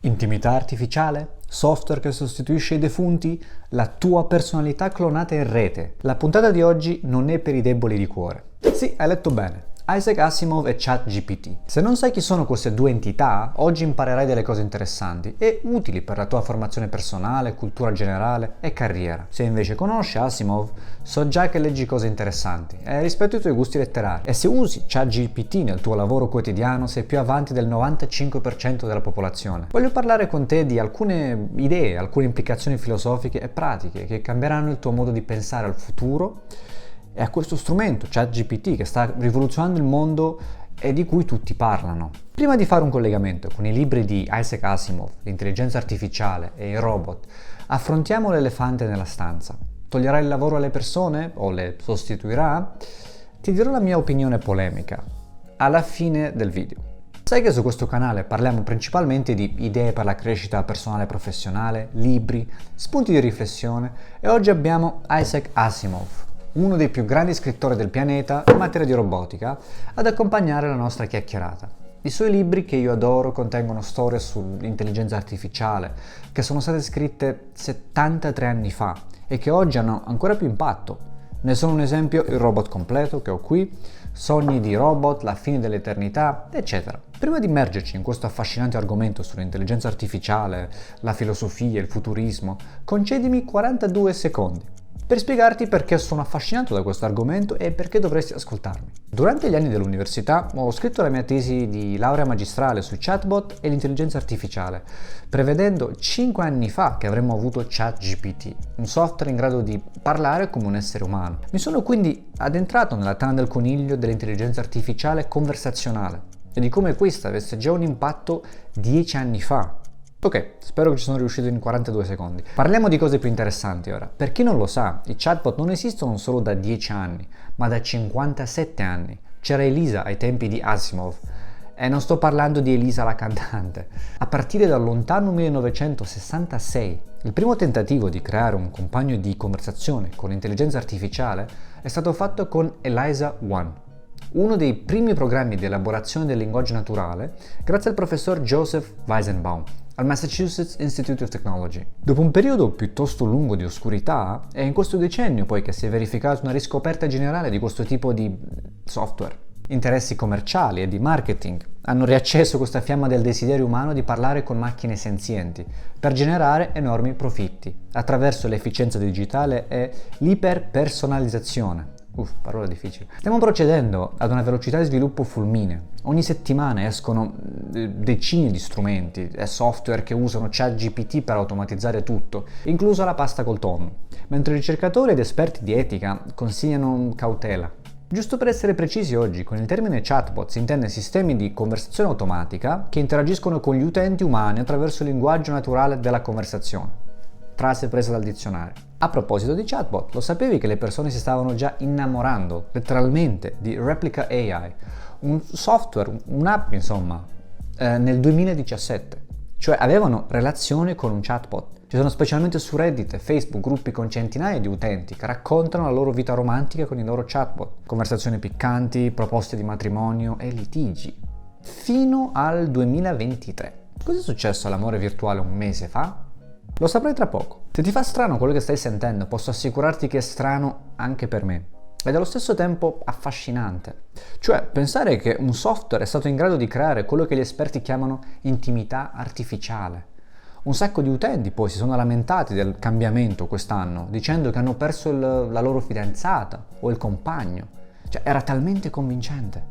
Intimità artificiale? Software che sostituisce i defunti? La tua personalità clonata in rete? La puntata di oggi non è per i deboli di cuore. Sì, hai letto bene. Isaac Asimov e ChatGPT. Se non sai chi sono queste due entità, oggi imparerai delle cose interessanti e utili per la tua formazione personale, cultura generale e carriera. Se invece conosci Asimov, so già che leggi cose interessanti e rispetto ai tuoi gusti letterari. E se usi ChatGPT nel tuo lavoro quotidiano, sei più avanti del 95% della popolazione. Voglio parlare con te di alcune idee, alcune implicazioni filosofiche e pratiche che cambieranno il tuo modo di pensare al futuro e a questo strumento, ChatGPT, che sta rivoluzionando il mondo e di cui tutti parlano. Prima di fare un collegamento con i libri di Isaac Asimov, l'intelligenza artificiale e i robot, affrontiamo l'elefante nella stanza. Toglierà il lavoro alle persone o le sostituirà? Ti dirò la mia opinione polemica alla fine del video. Sai che su questo canale parliamo principalmente di idee per la crescita personale e professionale, libri, spunti di riflessione e oggi abbiamo Isaac Asimov, uno dei più grandi scrittori del pianeta in materia di robotica, ad accompagnare la nostra chiacchierata. I suoi libri, che io adoro, contengono storie sull'intelligenza artificiale, che sono state scritte 73 anni fa e che oggi hanno ancora più impatto. Ne sono un esempio il robot completo, che ho qui, Sogni di robot, La fine dell'eternità, eccetera. Prima di immergerci in questo affascinante argomento sull'intelligenza artificiale, la filosofia, il futurismo, concedimi 42 secondi per spiegarti perché sono affascinato da questo argomento e perché dovresti ascoltarmi. Durante gli anni dell'università ho scritto la mia tesi di laurea magistrale sui chatbot e l'intelligenza artificiale, prevedendo 5 anni fa che avremmo avuto ChatGPT, un software in grado di parlare come un essere umano. Mi sono quindi addentrato nella tana del coniglio dell'intelligenza artificiale conversazionale e di come questa avesse già un impatto 10 anni fa. Ok, spero che ci sono riuscito in 42 secondi. Parliamo di cose più interessanti ora. Per chi non lo sa, i chatbot non esistono solo da 10 anni, ma da 57 anni. C'era Elisa ai tempi di Asimov. E non sto parlando di Elisa la cantante. A partire dal lontano 1966, il primo tentativo di creare un compagno di conversazione con intelligenza artificiale è stato fatto con Eliza One, uno dei primi programmi di elaborazione del linguaggio naturale, grazie al professor Joseph Weizenbaum al Massachusetts Institute of Technology. Dopo un periodo piuttosto lungo di oscurità, è in questo decennio poi che si è verificata una riscoperta generale di questo tipo di software. Interessi commerciali e di marketing hanno riacceso questa fiamma del desiderio umano di parlare con macchine senzienti per generare enormi profitti attraverso l'efficienza digitale e l'iperpersonalizzazione. Parola difficile. Stiamo procedendo ad una velocità di sviluppo fulminea. Ogni settimana escono decine di strumenti e software che usano ChatGPT per automatizzare tutto, inclusa la pasta col tonno, mentre ricercatori ed esperti di etica consigliano cautela. Giusto per essere precisi oggi, con il termine chatbot si intende sistemi di conversazione automatica che interagiscono con gli utenti umani attraverso il linguaggio naturale della conversazione. Frase presa dal dizionario. A proposito di chatbot, lo sapevi che le persone si stavano già innamorando, letteralmente, di Replica AI, un software, un'app insomma, nel 2017. Cioè avevano relazione con un chatbot. Ci sono specialmente su Reddit e Facebook gruppi con centinaia di utenti che raccontano la loro vita romantica con i loro chatbot. Conversazioni piccanti, proposte di matrimonio e litigi. Fino al 2023. Cos'è successo all'amore virtuale un mese fa? Lo saprai tra poco. Se ti fa strano quello che stai sentendo, posso assicurarti che è strano anche per me. Ed allo stesso tempo affascinante. Cioè, pensare che un software è stato in grado di creare quello che gli esperti chiamano intimità artificiale. Un sacco di utenti poi si sono lamentati del cambiamento quest'anno, dicendo che hanno perso la loro fidanzata o il compagno. Cioè, era talmente convincente.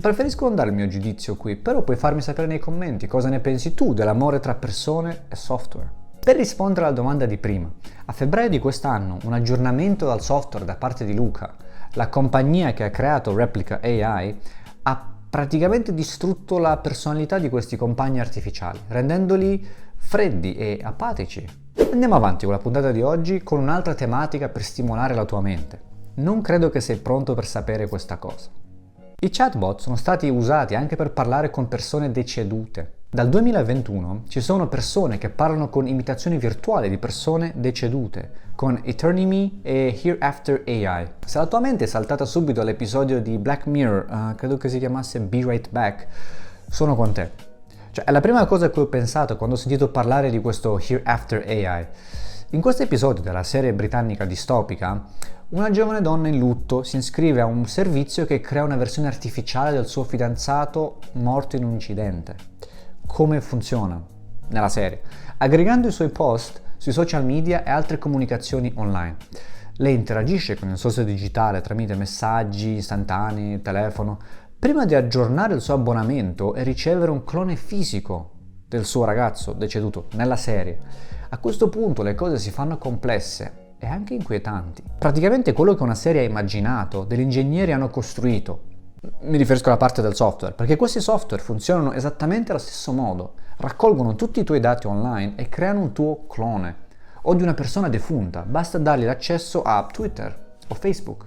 Preferisco non dare il mio giudizio qui, però puoi farmi sapere nei commenti cosa ne pensi tu dell'amore tra persone e software. Per rispondere alla domanda di prima, a febbraio di quest'anno un aggiornamento dal software da parte di Luca, la compagnia che ha creato Replica AI, ha praticamente distrutto la personalità di questi compagni artificiali, rendendoli freddi e apatici. Andiamo avanti con la puntata di oggi con un'altra tematica per stimolare la tua mente. Non credo che sei pronto per sapere questa cosa. I chatbot sono stati usati anche per parlare con persone decedute. Dal 2021 ci sono persone che parlano con imitazioni virtuali di persone decedute, con Eternity e Hereafter AI. Se la tua mente è saltata subito all'episodio di Black Mirror, credo che si chiamasse Be Right Back, sono con te. Cioè, è la prima cosa a cui ho pensato quando ho sentito parlare di questo Hereafter AI. In questo episodio della serie britannica distopica, una giovane donna in lutto si iscrive a un servizio che crea una versione artificiale del suo fidanzato morto in un incidente. Come funziona? Nella serie. Aggregando i suoi post sui social media e altre comunicazioni online. Lei interagisce con il socio digitale tramite messaggi istantanei, telefono, prima di aggiornare il suo abbonamento e ricevere un clone fisico del suo ragazzo deceduto nella serie. A questo punto le cose si fanno complesse e anche inquietanti. Praticamente quello che una serie ha immaginato, degli ingegneri hanno costruito. Mi riferisco alla parte del software, perché questi software funzionano esattamente allo stesso modo. Raccolgono tutti i tuoi dati online e creano un tuo clone o di una persona defunta. Basta dargli l'accesso a Twitter o Facebook.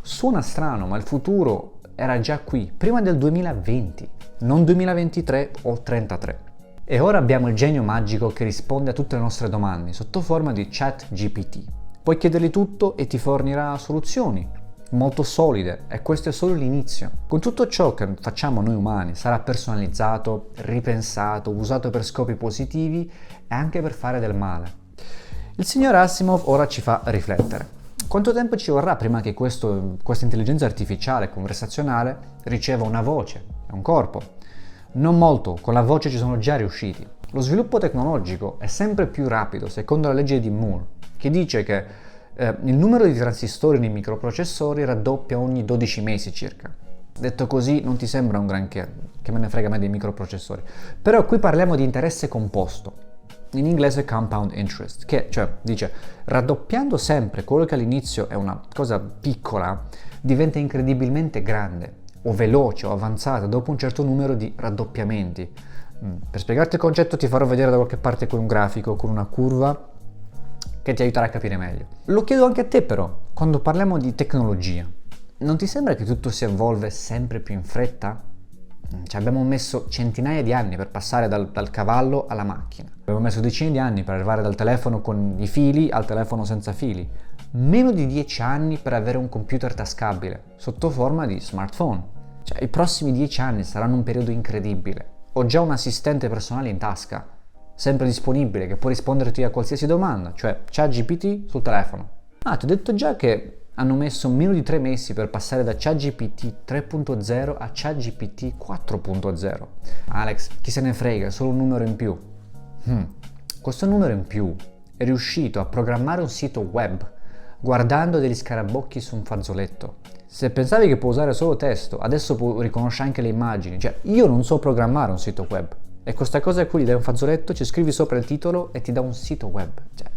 Suona strano, ma il futuro era già qui, prima del 2020, non 2023 o 33. E ora abbiamo il genio magico che risponde a tutte le nostre domande sotto forma di ChatGPT. Puoi chiedergli tutto e ti fornirà soluzioni molto solide, e questo è solo l'inizio. Con tutto ciò che facciamo noi umani sarà personalizzato, ripensato, usato per scopi positivi e anche per fare del male. Il signor Asimov ora ci fa riflettere. Quanto tempo ci vorrà prima che questa intelligenza artificiale conversazionale riceva una voce e un corpo? Non molto, con la voce ci sono già riusciti. Lo sviluppo tecnologico è sempre più rapido, secondo la legge di Moore, che dice che il numero di transistori nei microprocessori raddoppia ogni 12 mesi circa. Detto così non ti sembra un granché, che me ne frega me dei microprocessori. Però qui parliamo di interesse composto. In inglese compound interest, che dice raddoppiando sempre quello che all'inizio è una cosa piccola diventa incredibilmente grande o veloce o avanzata dopo un certo numero di raddoppiamenti. Per spiegarti il concetto ti farò vedere da qualche parte con un grafico, con una curva che ti aiuterà a capire meglio. Lo chiedo anche a te però, quando parliamo di tecnologia, non ti sembra che tutto si evolve sempre più in fretta? Abbiamo messo centinaia di anni per passare dal cavallo alla macchina. Abbiamo messo decine di anni per arrivare dal telefono con i fili al telefono senza fili. Meno di 10 anni per avere un computer tascabile, sotto forma di smartphone. I prossimi 10 anni saranno un periodo incredibile. Ho già un assistente personale in tasca, sempre disponibile, che può risponderti a qualsiasi domanda, cioè ChatGPT sul telefono. Ti ho detto già che hanno messo meno di 3 mesi per passare da ChatGPT 3.0 a ChatGPT 4.0. Alex, chi se ne frega, è solo un numero in più. Questo numero in più è riuscito a programmare un sito web guardando degli scarabocchi su un fazzoletto. Se pensavi che può usare solo testo, adesso può riconoscere anche le immagini. Io non so programmare un sito web. E questa cosa qui, gli dai un fazzoletto, ci scrivi sopra il titolo e ti dà un sito web.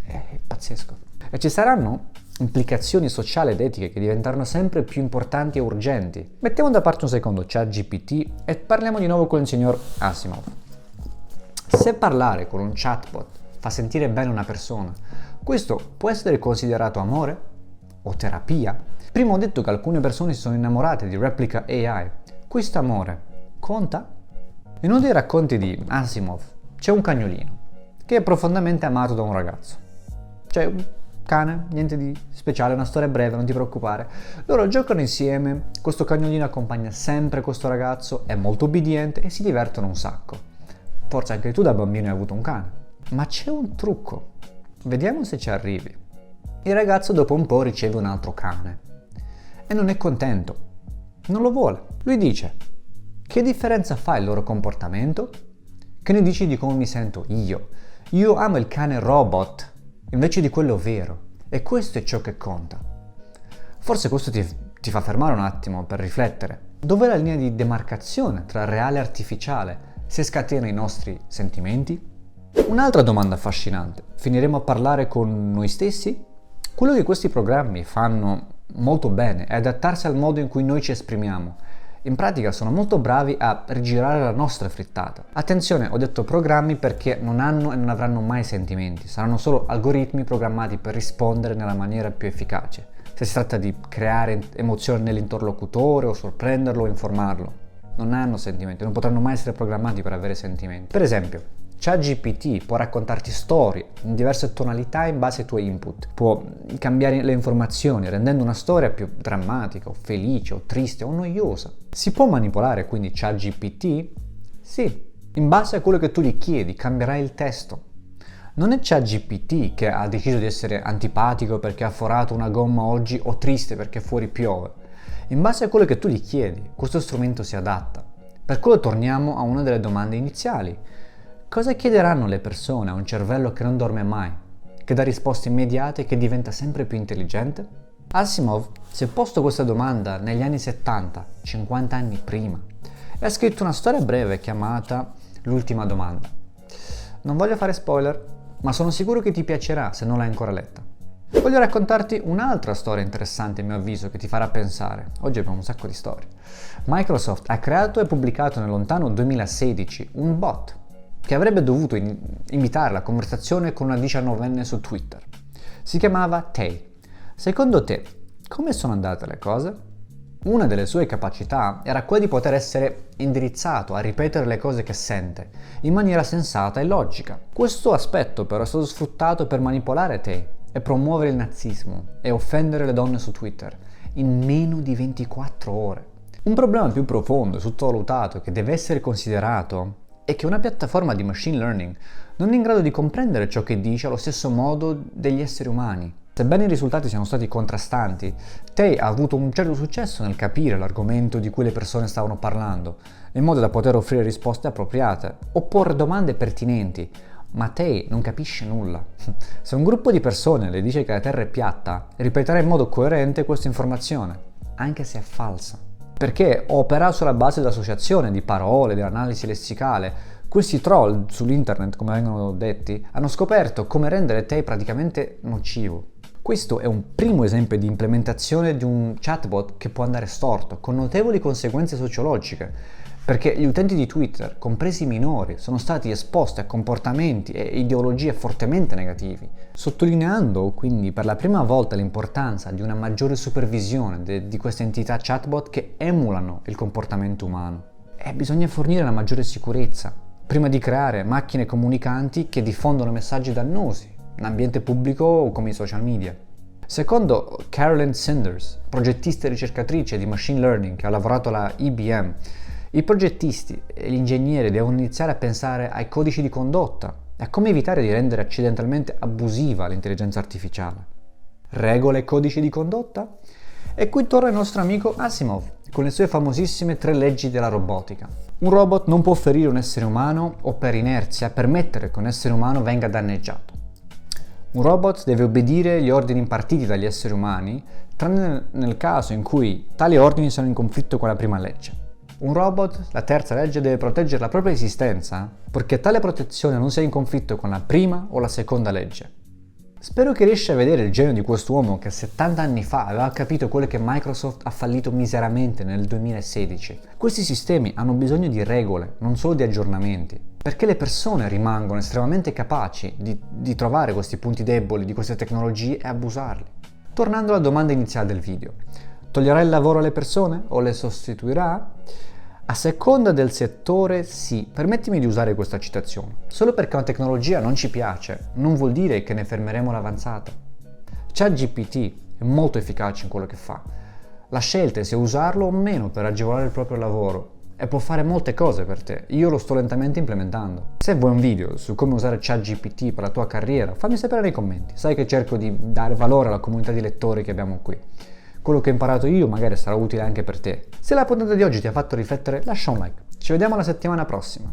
È pazzesco. E ci saranno implicazioni sociali ed etiche che diventeranno sempre più importanti e urgenti. Mettiamo da parte un secondo ChatGPT e parliamo di nuovo con il signor Asimov. Se parlare con un chatbot fa sentire bene una persona, questo può essere considerato amore o terapia? Prima ho detto che alcune persone si sono innamorate di Replica AI. Questo amore conta? In uno dei racconti di Asimov c'è un cagnolino che è profondamente amato da un ragazzo. Un cane, niente di speciale, una storia breve, non ti preoccupare. Loro giocano insieme, questo cagnolino accompagna sempre questo ragazzo, è molto obbediente e si divertono un sacco. Forse anche tu da bambino hai avuto un cane. Ma c'è un trucco. Vediamo se ci arrivi. Il ragazzo dopo un po' riceve un altro cane e non è contento. Non lo vuole. Lui dice: che differenza fa il loro comportamento? Che ne dici di come mi sento io? Io amo il cane robot invece di quello vero, e questo è ciò che conta. Forse questo ti fa fermare un attimo per riflettere. Dov'è la linea di demarcazione tra reale e artificiale? Se scatena i nostri sentimenti? Un'altra domanda affascinante: finiremo a parlare con noi stessi? Quello che questi programmi fanno molto bene è adattarsi al modo in cui noi ci esprimiamo. In pratica sono molto bravi a rigirare la nostra frittata. Attenzione, ho detto programmi perché non hanno e non avranno mai sentimenti, saranno solo algoritmi programmati per rispondere nella maniera più efficace. Se si tratta di creare emozioni nell'interlocutore o sorprenderlo o informarlo, non hanno sentimenti, non potranno mai essere programmati per avere sentimenti. Per esempio, ChatGPT può raccontarti storie in diverse tonalità in base ai tuoi input, può cambiare le informazioni rendendo una storia più drammatica o felice o triste o noiosa. Si può manipolare quindi ChatGPT? Sì, In base a quello che tu gli chiedi, cambierai il testo. Non è ChatGPT che ha deciso di essere antipatico perché ha forato una gomma oggi o triste perché fuori piove. In base a quello che tu gli chiedi, questo strumento si adatta. Per quello torniamo a una delle domande iniziali. Cosa chiederanno le persone a un cervello che non dorme mai, che dà risposte immediate e che diventa sempre più intelligente? Asimov si è posto questa domanda negli anni 70, 50 anni prima, e ha scritto una storia breve chiamata L'ultima domanda. Non voglio fare spoiler, ma sono sicuro che ti piacerà se non l'hai ancora letta. Voglio raccontarti un'altra storia interessante a mio avviso che ti farà pensare. Oggi abbiamo un sacco di storie. Microsoft ha creato e pubblicato nel lontano 2016 un bot che avrebbe dovuto imitare la conversazione con una 19enne su Twitter. Si chiamava Tay. Secondo te, come sono andate le cose? Una delle sue capacità era quella di poter essere indirizzato a ripetere le cose che sente, in maniera sensata e logica. Questo aspetto però è stato sfruttato per manipolare Tay e promuovere il nazismo e offendere le donne su Twitter in meno di 24 ore. Un problema più profondo e sottovalutato che deve essere considerato è che una piattaforma di machine learning non è in grado di comprendere ciò che dice allo stesso modo degli esseri umani. Sebbene i risultati siano stati contrastanti, Tay ha avuto un certo successo nel capire l'argomento di cui le persone stavano parlando, in modo da poter offrire risposte appropriate o porre domande pertinenti, ma Tay non capisce nulla. Se un gruppo di persone le dice che la Terra è piatta, ripeterà in modo coerente questa informazione, anche se è falsa, perché opera sulla base dell'associazione di parole, dell'analisi lessicale. Questi troll sull'internet, come vengono detti, hanno scoperto come rendere Tay praticamente nocivo. Questo è un primo esempio di implementazione di un chatbot che può andare storto, con notevoli conseguenze sociologiche, perché gli utenti di Twitter, compresi i minori, sono stati esposti a comportamenti e ideologie fortemente negativi, sottolineando quindi per la prima volta l'importanza di una maggiore supervisione di queste entità chatbot che emulano il comportamento umano. E bisogna fornire una maggiore sicurezza, prima di creare macchine comunicanti che diffondono messaggi dannosi in ambiente pubblico o come i social media. Secondo Carolyn Sanders, progettista e ricercatrice di machine learning che ha lavorato alla IBM, i progettisti e gli ingegneri devono iniziare a pensare ai codici di condotta e a come evitare di rendere accidentalmente abusiva l'intelligenza artificiale. Regole e codici di condotta? E qui torna il nostro amico Asimov con le sue famosissime 3 leggi della robotica. Un robot non può ferire un essere umano o per inerzia permettere che un essere umano venga danneggiato. Un robot deve obbedire gli ordini impartiti dagli esseri umani, tranne nel caso in cui tali ordini sono in conflitto con la prima legge. Un robot, la terza legge, deve proteggere la propria esistenza, perché tale protezione non sia in conflitto con la prima o la seconda legge. Spero che riesci a vedere il genio di quest'uomo che 70 anni fa aveva capito quello che Microsoft ha fallito miseramente nel 2016. Questi sistemi hanno bisogno di regole, non solo di aggiornamenti, perché le persone rimangono estremamente capaci di trovare questi punti deboli di queste tecnologie e abusarli. Tornando alla domanda iniziale del video, toglierà il lavoro alle persone o le sostituirà? A seconda del settore sì, permettimi di usare questa citazione. Solo perché una tecnologia non ci piace, non vuol dire che ne fermeremo l'avanzata. ChatGPT è molto efficace in quello che fa. La scelta è se usarlo o meno per agevolare il proprio lavoro e può fare molte cose per te. Io lo sto lentamente implementando. Se vuoi un video su come usare ChatGPT per la tua carriera, fammi sapere nei commenti. Sai che cerco di dare valore alla comunità di lettori che abbiamo qui. Quello che ho imparato io magari sarà utile anche per te. Se la puntata di oggi ti ha fatto riflettere, lascia un like. Ci vediamo la settimana prossima.